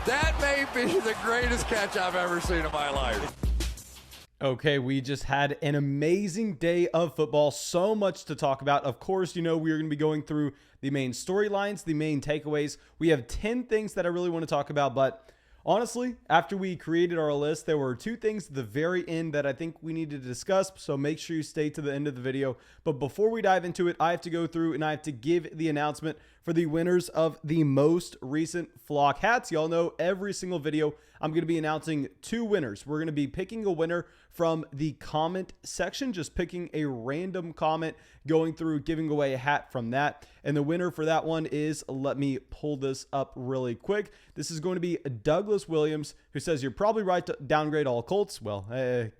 That may be the greatest catch I've ever seen in my life. Okay, we just had an amazing day of football. So much to talk about. Of course, you know, we're going to be going through the main storylines, the main takeaways. We have 10 things that I really want to talk about, but honestly, after we created our list, there were 2 things at the very end that I think we need to discuss, so make sure you stay to the end of the video. But before we dive into it, I have to go through and I have to give the announcement for the winners of the most recent Flock hats. Y'all know every single video I'm going to be announcing 2 winners. We're going to be picking a winner from the comment section, just picking a random comment, going through, giving away a hat from that. And the winner for that one is, let me pull this up really quick. This is going to be Douglas Williams, who says, you're probably right to downgrade all Colts. Well,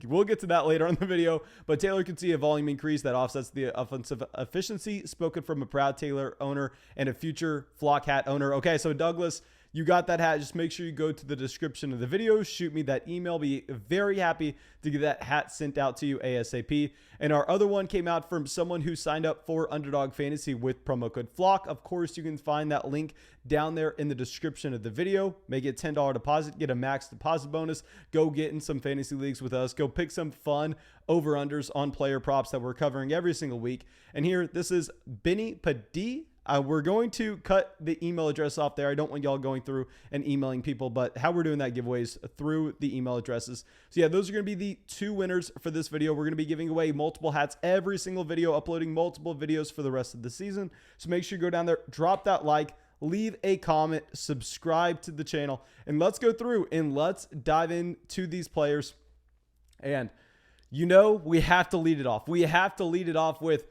we'll get to that later in the video, but Taylor can see a volume increase that offsets the offensive efficiency, spoken from a proud Taylor owner and a future Flock hat owner. Okay, so Douglas, you got that hat. Just make sure you go to the description of the video, shoot me that email. Be very happy to get that hat sent out to you ASAP. And our other one came out from someone who signed up for Underdog Fantasy with promo code FLOCK. Of course, you can find that link down there in the description of the video. Make it $10 deposit, get a max deposit bonus. Go get in some fantasy leagues with us. Go pick some fun over-unders on player props that we're covering every single week. And here, this is Benny Paddy. We're going to cut the email address off there. I don't want y'all going through and emailing people, but how we're doing that giveaways through the email addresses. So yeah, those are going to be the 2 winners for this video. We're going to be giving away multiple hats every single video, uploading multiple videos for the rest of the season. So make sure you go down there, drop that like, leave a comment, subscribe to the channel, and let's go through and let's dive into these players. And you know, we have to lead it off. We have to lead it off with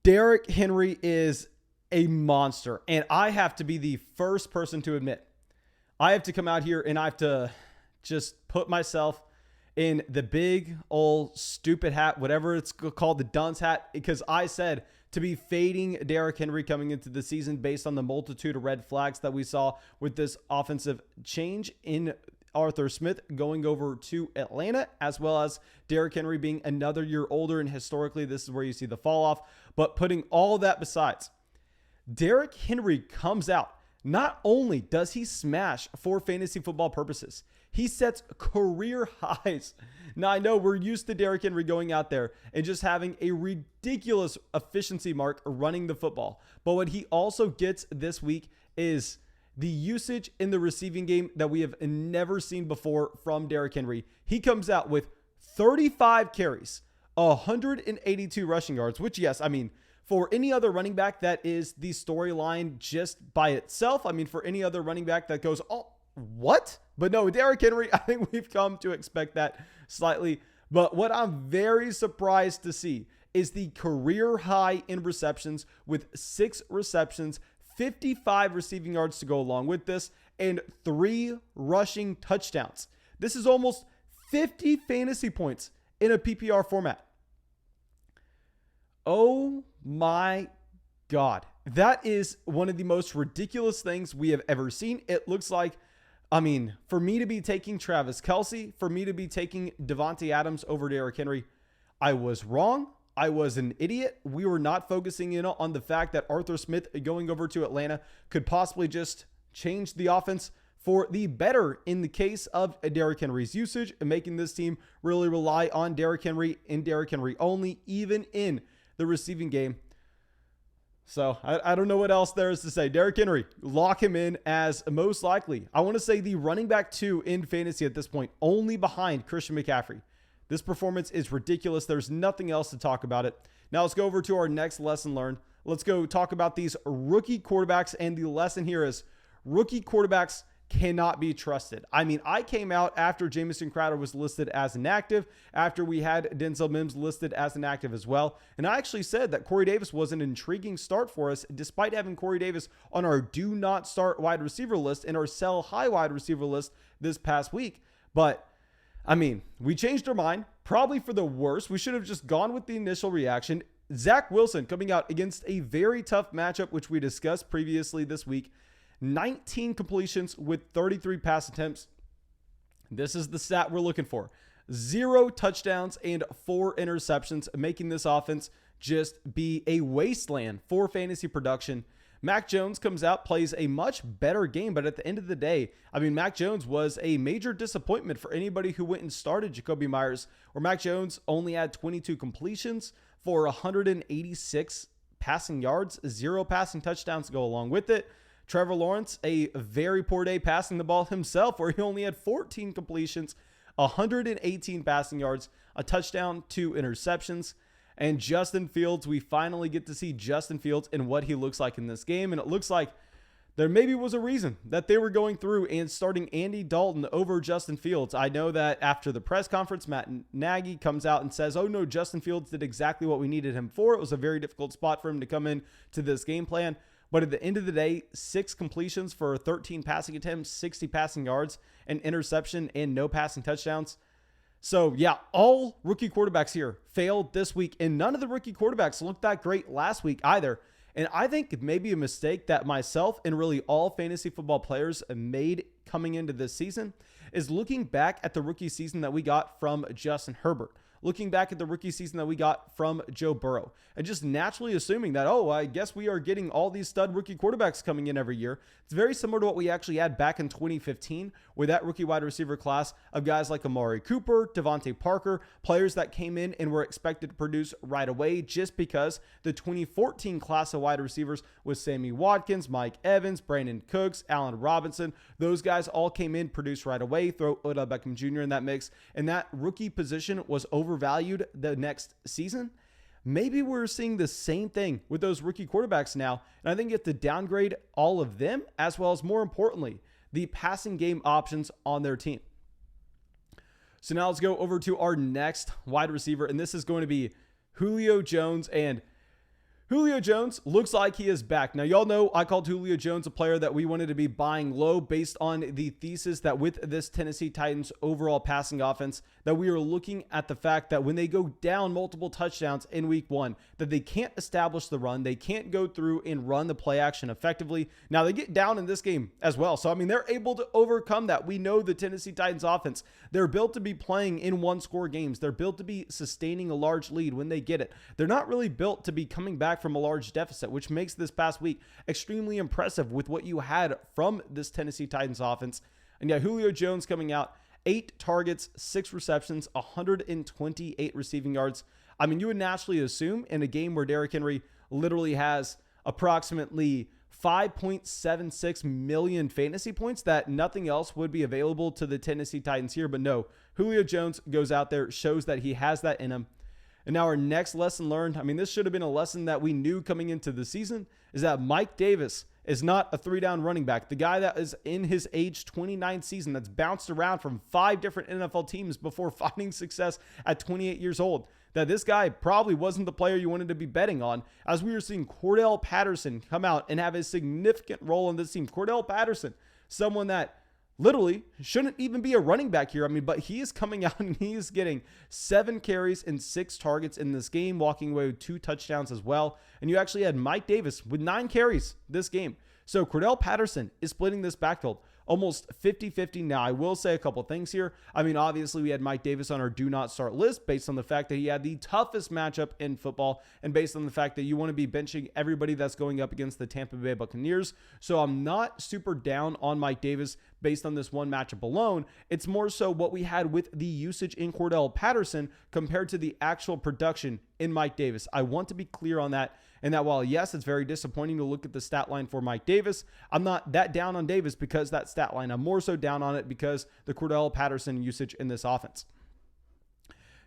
Derrick Henry is a monster. And I have to be the first person to admit, I have to come out here and I have to just put myself in the big old stupid hat, whatever it's called, the dunce hat, because I said to be fading Derrick Henry coming into the season based on the multitude of red flags that we saw with this offensive change in Arthur Smith going over to Atlanta, as well as Derrick Henry being another year older. And historically, this is where you see the fall off. But putting all that besides, Derrick Henry comes out. Not only does he smash for fantasy football purposes, he sets career highs. Now, I know we're used to Derrick Henry going out there and just having a ridiculous efficiency mark running the football. But what he also gets this week is the usage in the receiving game that we have never seen before from Derrick Henry. He comes out with 35 carries, 182 rushing yards, which, yes, I mean, for any other running back, that is the storyline just by itself. I mean, for any other running back that goes, oh, what? But no, Derrick Henry, I think we've come to expect that slightly. But what I'm very surprised to see is the career high in receptions with 6 receptions, 55 receiving yards to go along with this, and 3 rushing touchdowns. This is almost 50 fantasy points in a PPR format. Oh my God. That is one of the most ridiculous things we have ever seen. It looks like, I mean, for me to be taking Travis Kelce, for me to be taking Devontae Adams over Derrick Henry, I was wrong. I was an idiot. We were not focusing in on the fact that Arthur Smith going over to Atlanta could possibly just change the offense for the better in the case of Derrick Henry's usage and making this team really rely on Derrick Henry and Derrick Henry only, even in the receiving game. So I don't know what else there is to say. Derrick Henry, lock him in as most likely, I want to say, the running back 2 in fantasy at this point, only behind Christian McCaffrey. This performance is ridiculous. There's nothing else to talk about it. Now let's go over to our next lesson learned. Let's go talk about these rookie quarterbacks. And the lesson here is rookie quarterbacks cannot be trusted. I mean, I came out after Jamison Crowder was listed as inactive, after we had Denzel Mims listed as inactive as well. And I actually said that Corey Davis was an intriguing start for us, despite having Corey Davis on our do not start wide receiver list and our sell high wide receiver list this past week. But I mean, we changed our mind, probably for the worse. We should have just gone with the initial reaction. Zach Wilson coming out against a very tough matchup, which we discussed previously this week. 19 completions with 33 pass attempts. This is the stat we're looking for. 0 touchdowns and 4 interceptions, making this offense just be a wasteland for fantasy production. Mac Jones comes out, plays a much better game, but at the end of the day, I mean, Mac Jones was a major disappointment for anybody who went and started Jacoby Myers, where Mac Jones only had 22 completions for 186 passing yards, 0 passing touchdowns to go along with it. Trevor Lawrence, a very poor day passing the ball himself, where he only had 14 completions, 118 passing yards, a touchdown, 2 interceptions. And Justin Fields, we finally get to see Justin Fields and what he looks like in this game. And it looks like there maybe was a reason that they were going through and starting Andy Dalton over Justin Fields. I know that after the press conference, Matt Nagy comes out and says, oh no, Justin Fields did exactly what we needed him for. It was a very difficult spot for him to come in to this game plan. But at the end of the day, 6 completions for 13 passing attempts, 60 passing yards, an interception, and no passing touchdowns. So yeah, all rookie quarterbacks here failed this week, and none of the rookie quarterbacks looked that great last week either. And I think maybe a mistake that myself and really all fantasy football players made coming into this season is looking back at the rookie season that we got from Justin Herbert, looking back at the rookie season that we got from Joe Burrow, and just naturally assuming that, oh, I guess we are getting all these stud rookie quarterbacks coming in every year. It's very similar to what we actually had back in 2015 with that rookie wide receiver class of guys like Amari Cooper, Devontae Parker, players that came in and were expected to produce right away just because the 2014 class of wide receivers was Sammy Watkins, Mike Evans, Brandon Cooks, Allen Robinson. Those guys all came in, produced right away, throw Odell Beckham Jr. in that mix, and that rookie position was overvalued the next season. Maybe we're seeing the same thing with those rookie quarterbacks now, and I think you have to downgrade all of them, as well as, more importantly, the passing game options on their team. So now let's go over to our next wide receiver, and this is going to be Julio Jones. And Julio Jones looks like he is back. Now, y'all know I called Julio Jones a player that we wanted to be buying low based on the thesis that with this Tennessee Titans overall passing offense, that we are looking at the fact that when they go down multiple touchdowns in week 1, that they can't establish the run. They can't go through and run the play action effectively. Now, they get down in this game as well. So, I mean, they're able to overcome that. We know the Tennessee Titans offense, they're built to be playing in one-score games. They're built to be sustaining a large lead when they get it. They're not really built to be coming back from a large deficit, which makes this past week extremely impressive with what you had from this Tennessee Titans offense. And yeah, Julio Jones coming out, 8 targets, 6 receptions, 128 receiving yards. I mean, you would naturally assume in a game where Derrick Henry literally has approximately 5.76 million fantasy points that nothing else would be available to the Tennessee Titans here. But no, Julio Jones goes out there, shows that he has that in him. And now our next lesson learned, I mean, this should have been a lesson that we knew coming into the season, is that Mike Davis is not a 3-down running back. The guy that is in his age 29 season, that's bounced around from 5 different NFL teams before finding success at 28 years old, that this guy probably wasn't the player you wanted to be betting on, as we were seeing Cordell Patterson come out and have a significant role in this team. Cordell Patterson, someone that literally shouldn't even be a running back here. I mean, but he is coming out and he is getting 7 carries and 6 targets in this game, walking away with 2 touchdowns as well. And you actually had Mike Davis with 9 carries this game. So Cordell Patterson is splitting this backfield almost 50-50. Now, I will say a couple things here. I mean, obviously, we had Mike Davis on our do not start list based on the fact that he had the toughest matchup in football and based on the fact that you want to be benching everybody that's going up against the Tampa Bay Buccaneers. So I'm not super down on Mike Davis based on this one matchup alone. It's more so what we had with the usage in Cordell Patterson compared to the actual production in Mike Davis. I want to be clear on that. And that while, yes, it's very disappointing to look at the stat line for Mike Davis, I'm not that down on Davis because that stat line. I'm more so down on it because the Cordell Patterson usage in this offense.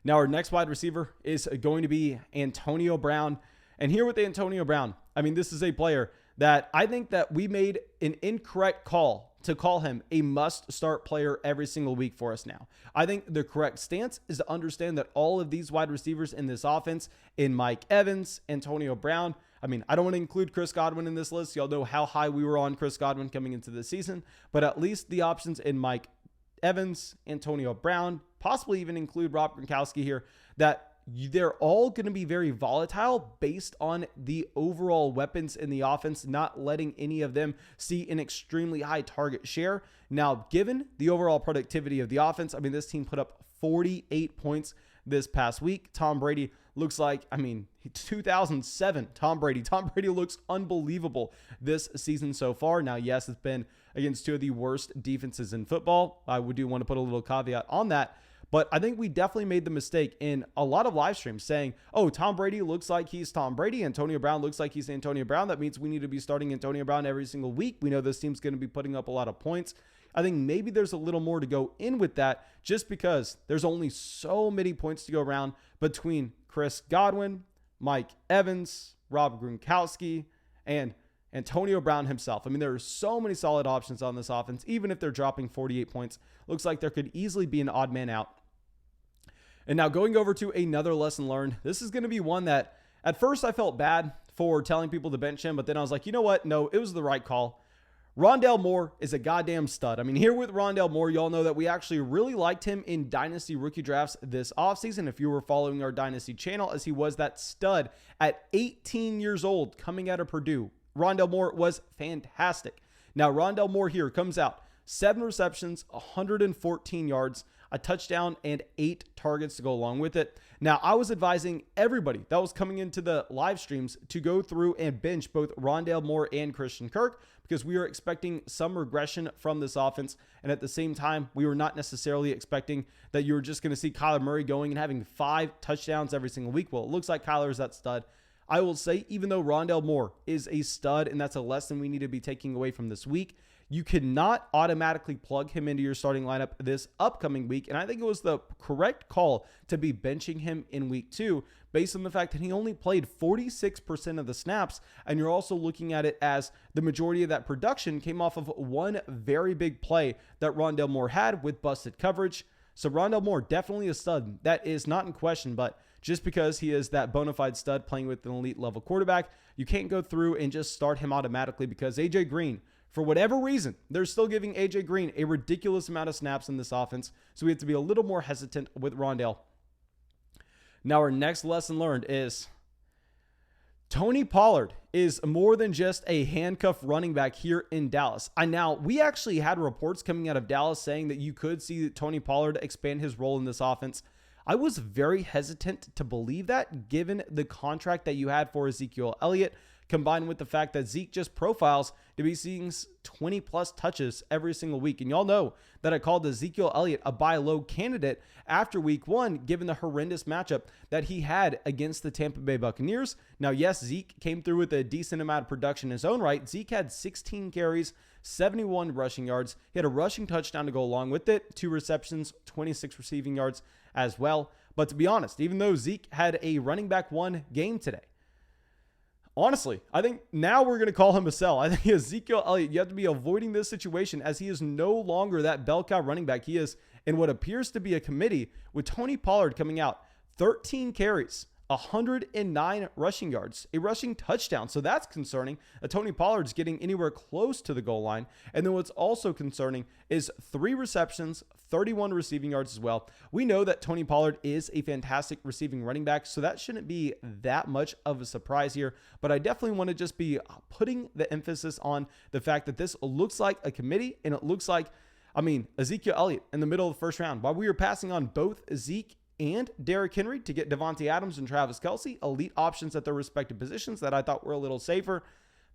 Now, our next wide receiver is going to be Antonio Brown. And here with Antonio Brown, I mean, this is a player that I think that we made an incorrect call to call him a must-start player every single week for us now. I think the correct stance is to understand that all of these wide receivers in this offense, in Mike Evans, Antonio Brown, I mean, I don't want to include Chris Godwin in this list. Y'all know how high we were on Chris Godwin coming into the season, but at least the options in Mike Evans, Antonio Brown, possibly even include Rob Gronkowski here, that they're all going to be very volatile based on the overall weapons in the offense, not letting any of them see an extremely high target share. Now, given the overall productivity of the offense, I mean, this team put up 48 points this past week. Tom Brady looks like, 2007 Tom Brady. Tom Brady looks unbelievable this season so far. Now, yes, it's been against two of the worst defenses in football. I do want to put a little caveat on that. But I think we definitely made the mistake in a lot of live streams saying, oh, Tom Brady looks like he's Tom Brady. Antonio Brown looks like he's Antonio Brown. That means we need to be starting Antonio Brown every single week. We know this team's going to be putting up a lot of points. I think maybe there's a little more to go in with that just because there's only so many points to go around between Chris Godwin, Mike Evans, Rob Gronkowski, and Antonio Brown himself. There are so many solid options on this offense. Even if they're dropping 48 points, looks like there could easily be an odd man out. And now going over to another lesson learned, this is going to be one that at first I felt bad for telling people to bench him, but then I was like, you know what? No, it was the right call. Rondell Moore is a goddamn stud. Here with Rondell Moore, y'all know that we actually really liked him in Dynasty rookie drafts this offseason. If you were following our Dynasty channel, as he was that stud at 18 years old coming out of Purdue. Rondell Moore was fantastic. Now, Rondell Moore here comes out 7 receptions, 114 yards, a touchdown, and 8 targets to go along with it. Now, I was advising everybody that was coming into the live streams to go through and bench both Rondell Moore and Christian Kirk because we were expecting some regression from this offense. And at the same time, we were not necessarily expecting that you were just going to see Kyler Murray going and having 5 touchdowns every single week. Well, it looks like Kyler is that stud. I will say, even though Rondell Moore is a stud, and that's a lesson we need to be taking away from this week, you cannot automatically plug him into your starting lineup this upcoming week. And I think it was the correct call to be benching him in week 2 based on the fact that he only played 46% of the snaps. And you're also looking at it as the majority of that production came off of one very big play that Rondell Moore had with busted coverage. So Rondell Moore, definitely a stud. That is not in question, but just because he is that bona fide stud playing with an elite level quarterback, you can't go through and just start him automatically because AJ Green, for whatever reason, they're still giving AJ Green a ridiculous amount of snaps in this offense. So we have to be a little more hesitant with Rondell. Now, our next lesson learned is Tony Pollard is more than just a handcuff running back here in Dallas. Now, we actually had reports coming out of Dallas saying that you could see Tony Pollard expand his role in this offense. I was very hesitant to believe that given the contract that you had for Ezekiel Elliott, combined with the fact that Zeke just profiles to be seeing 20 plus touches every single week. And y'all know that I called Ezekiel Elliott a buy low candidate after week 1, given the horrendous matchup that he had against the Tampa Bay Buccaneers. Now, yes, Zeke came through with a decent amount of production in his own right. Zeke had 16 carries, 71 rushing yards. He had a rushing touchdown to go along with it, 2 receptions, 26 receiving yards as well. But to be honest, even though Zeke had a running back 1 game today, honestly, I think now we're going to call him a sell. I think Ezekiel Elliott, you have to be avoiding this situation as he is no longer that bell cow running back. He is in what appears to be a committee with Tony Pollard coming out 13 carries, 109 rushing yards, a rushing touchdown. So that's concerning. Tony Pollard's getting anywhere close to the goal line. And then what's also concerning is 3 receptions, 31 receiving yards as well. We know that Tony Pollard is a fantastic receiving running back, so that shouldn't be that much of a surprise here. But I definitely want to just be putting the emphasis on the fact that this looks like a committee, and it looks like, Ezekiel Elliott in the middle of the first round. While we were passing on both Zeke and Derrick Henry to get Devontae Adams and Travis Kelce, elite options at their respective positions that I thought were a little safer.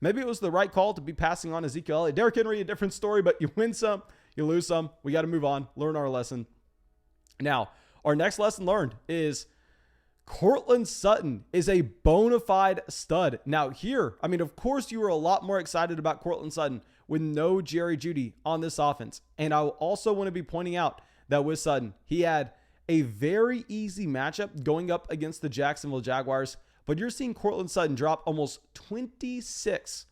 Maybe it was the right call to be passing on Ezekiel Elliott. Derrick Henry, a different story, but you win some, you lose some. We got to move on, learn our lesson. Now, our next lesson learned is Courtland Sutton is a bona fide stud. Now here, of course you were a lot more excited about Courtland Sutton with no Jerry Jeudy on this offense. And I also want to be pointing out that with Sutton, he had a very easy matchup going up against the Jacksonville Jaguars, but you're seeing Courtland Sutton drop almost 26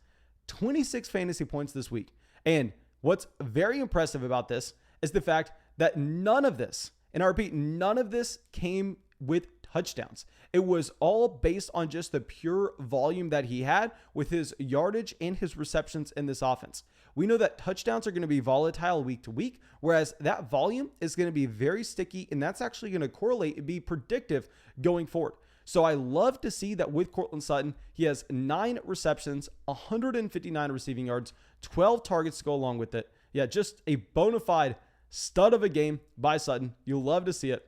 fantasy points this week. And what's very impressive about this is the fact that none of this, and I repeat, none of this came with touchdowns. It was all based on just the pure volume that he had with his yardage and his receptions in this offense. We know that touchdowns are going to be volatile week to week, whereas that volume is going to be very sticky, and that's actually going to correlate and be predictive going forward. So I love to see that with Courtland Sutton, he has 9 receptions, 159 receiving yards, 12 targets to go along with it. Yeah, just a bona fide stud of a game by Sutton. You'll love to see it.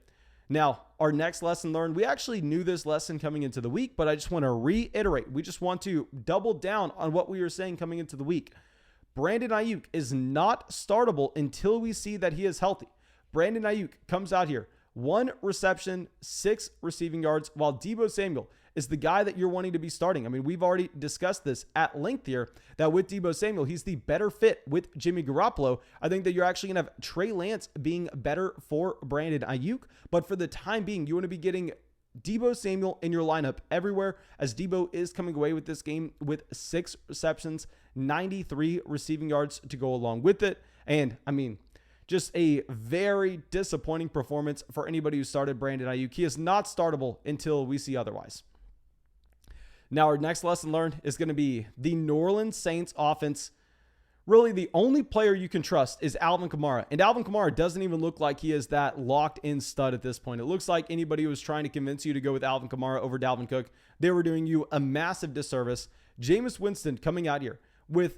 Now, our next lesson learned, we actually knew this lesson coming into the week, but I just want to reiterate. We just want to double down on what we were saying coming into the week. Brandon Ayuk is not startable until we see that he is healthy. Brandon Ayuk comes out here, 1 reception, 6 receiving yards, while Deebo Samuel is the guy that you're wanting to be starting. I mean, we've already discussed this at length here, that with Deebo Samuel, he's the better fit with Jimmy Garoppolo. I think that you're actually going to have Trey Lance being better for Brandon Ayuk. But for the time being, you want to be getting Deebo Samuel in your lineup everywhere, as Deebo is coming away with this game with 6 receptions, 93 receiving yards to go along with it. And I mean, just a very disappointing performance for anybody who started Brandon Ayuk. He is not startable until we see otherwise. Now, our next lesson learned is going to be the New Orleans Saints offense. Really, the only player you can trust is Alvin Kamara. And Alvin Kamara doesn't even look like he is that locked-in stud at this point. It looks like anybody who was trying to convince you to go with Alvin Kamara over Dalvin Cook, they were doing you a massive disservice. Jameis Winston coming out here with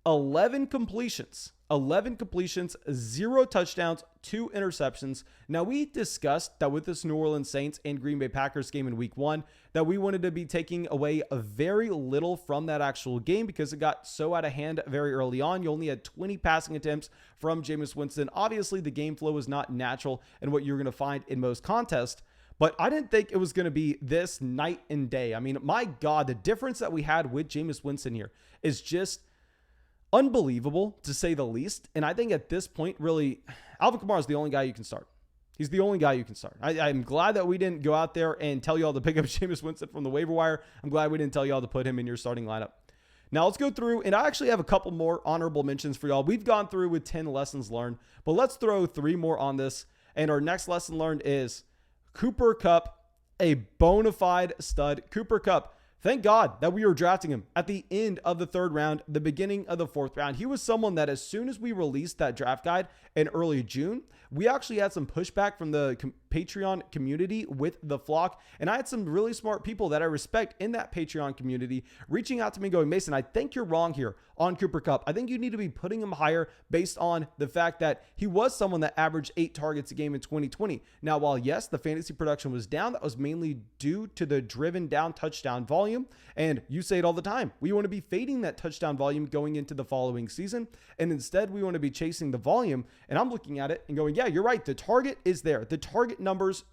11 completions, 0 touchdowns, 2 interceptions. Now, we discussed that with this New Orleans Saints and Green Bay Packers game in week 1, that we wanted to be taking away a very little from that actual game because it got so out of hand very early on. You only had 20 passing attempts from Jameis Winston. Obviously, the game flow was not natural and what you're going to find in most contests. But I didn't think it was going to be this night and day. I mean, my God, the difference that we had with Jameis Winston here is just unbelievable, to say the least. And I think at this point, really, Alvin Kamara is the only guy you can start. He's the only guy you can start. I'm glad that we didn't go out there and tell you all to pick up Jameis Winston from the waiver wire. I'm glad we didn't tell you all to put him in your starting lineup. Now let's go through, and I actually have a couple more honorable mentions for y'all. We've gone through with 10 lessons learned, but let's throw 3 more on this. And our next lesson learned is Cooper Kupp, a bona fide stud. Cooper Kupp, thank God that we were drafting him at the end of the 3rd round, the beginning of the 4th round. He was someone that as soon as we released that draft guide in early June, we actually had some pushback from the Patreon community with the flock. And I had some really smart people that I respect in that Patreon community reaching out to me going, Mason, I think you're wrong here on Cooper Kupp. I think you need to be putting him higher based on the fact that he was someone that averaged 8 targets a game in 2020. Now, while yes, the fantasy production was down, that was mainly due to the driven down touchdown volume. And you say it all the time. We want to be fading that touchdown volume going into the following season. And instead, we want to be chasing the volume. And I'm looking at it and going, yeah, you're right. The target is there. The target numbers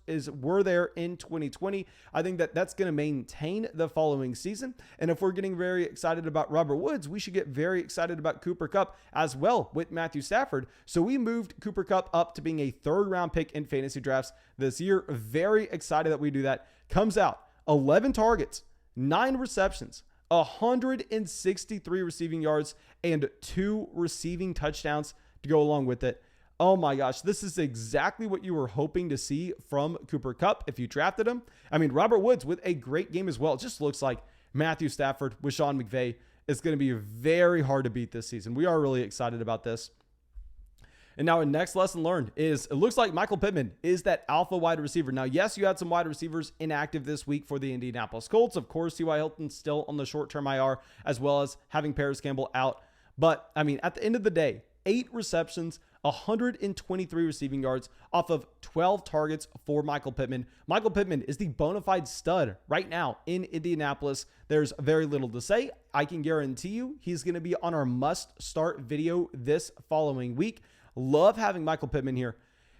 were there in 2020. I think that that's going to maintain the following season. And if we're getting very excited about Robert Woods, we should get very excited about Cooper Kupp as well with Matthew Stafford. So we moved Cooper Kupp up to being a 3rd round pick in fantasy drafts this year. Very excited that we do that. Comes out 11 targets, 9 receptions, 163 receiving yards, and 2 receiving touchdowns to go along with it. Oh my gosh, this is exactly what you were hoping to see from Cooper Kupp if you drafted him. I mean, Robert Woods with a great game as well. It just looks like Matthew Stafford with Sean McVay is going to be very hard to beat this season. We are really excited about this. And now our next lesson learned is it looks like Michael Pittman is that alpha wide receiver. Now, yes, you had some wide receivers inactive this week for the Indianapolis Colts. Of course, T.Y. Hilton still on the short-term IR, as well as having Paris Campbell out. But, I mean, at the end of the day, 8 receptions, 123 receiving yards off of 12 targets for Michael Pittman. Michael Pittman is the bona fide stud right now in Indianapolis. There's very little to say. I can guarantee you he's going to be on our must-start video this following week. Love having Michael Pittman here.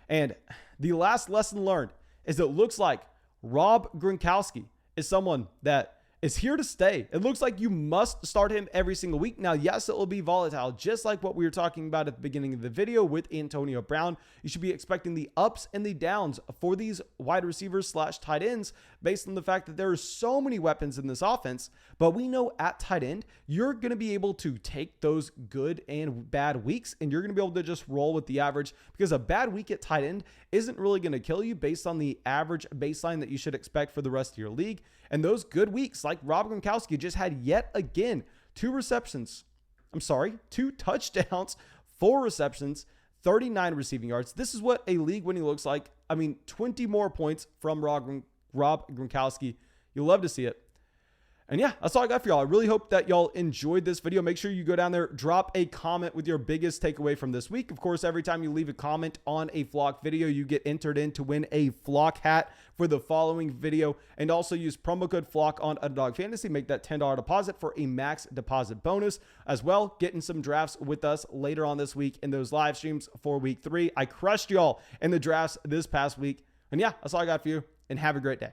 And the last lesson learned is it looks like Rob Gronkowski is someone that is here to stay. It looks like you must start him every single week. Now, yes, it will be volatile, just like what we were talking about at the beginning of the video with Antonio Brown. You should be expecting the ups and the downs for these wide receivers / tight ends based on the fact that there are so many weapons in this offense. But we know at tight end, you're going to be able to take those good and bad weeks, and you're going to be able to just roll with the average, because a bad week at tight end isn't really going to kill you based on the average baseline that you should expect for the rest of your league. And those good weeks, like Rob Gronkowski just had yet again, 2 touchdowns, 4 receptions, 39 receiving yards. This is what a league winning looks like. I mean, 20 more points from Rob Gronkowski. You'll love to see it. And yeah, that's all I got for y'all. I really hope that y'all enjoyed this video. Make sure you go down there, drop a comment with your biggest takeaway from this week. Of course, every time you leave a comment on a Flock video, you get entered in to win a Flock hat for the following video. And also use promo code Flock on Underdog Fantasy. Make that $10 deposit for a max deposit bonus. As well, getting some drafts with us later on this week in those live streams for week 3. I crushed y'all in the drafts this past week. And yeah, that's all I got for you. And have a great day.